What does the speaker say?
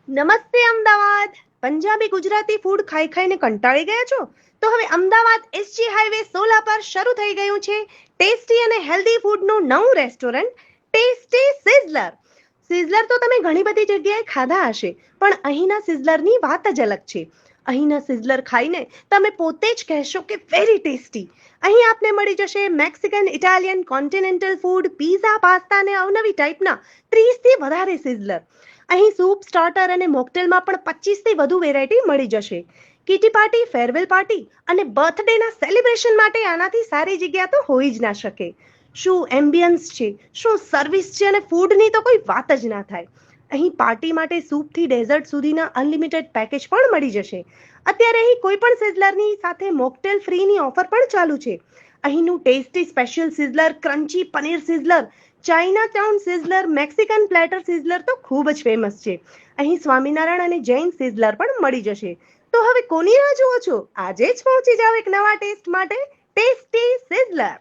નમસ્તે અમદાવાદ. પંજાબી ગુજરાતી ફૂડ ખાઈ ખાઈને કંટાળી ગયા છો? તો હવે અમદાવાદ એસજી હાઈવે 16 પર શરૂ થઈ ગયું છે ટેસ્ટી અને હેલ્ધી ફૂડનું નવું રેસ્ટોરન્ટ, ટેસ્ટી સિઝલર. સિઝલર તો તમે ઘણી બધી જગ્યાએ ખાધા હશે, પણ અહીંના સિઝલરની વાત જ અલગ છે. અહીંના સિઝલર ખાઈને તમે પોતે જ કહેશો કે વેરી ટેસ્ટી. અહીં આપને મળી જશે Mexican, Italian, continental food, pizza, pasta અને અવનવી ટાઈપના 30થી વધારે સિઝલર. અહીં સૂપ, સ્ટાર્ટર અને મોકટેલમાં પણ 25થી વધુ વેરાયટી મળી જશે. કિટી પાર્ટી, ફેરવેલ પાર્ટી અને બર્થડેના સેલિબ્રેશન માટે આનાથી સારી જગ્યા તો હોઈ જ ના શકે. શું એમ્બિયન્સ છે, શું સર્વિસ છે અને ફૂડની તો કોઈ વાત જ ના થાય. અહીં પાર્ટી માટે સૂપથી ડેઝર્ટ સુધીના અનલિમિટેડ પેકેજ પણ મળી જશે. અત્યારે અહીં કોઈ પણ સિઝલરની સાથે મોકટેલ ફ્રીની ઓફર પણ ચાલુ છે. અહીંનું tasty special sizzler, crunchy paneer sizzler, China town sizzler, Mexican platter sizzler તો ખૂબ જ ફેમસ છે. અહીં સ્વામિનારાયણ અને જૈન સિઝલર પણ મળી જશે. તો હવે કોની રાહ જુઓ છો? આજે જ પહોંચી જાઓ એક નવા ટેસ્ટ માટે ટેસ્ટી સિઝલર.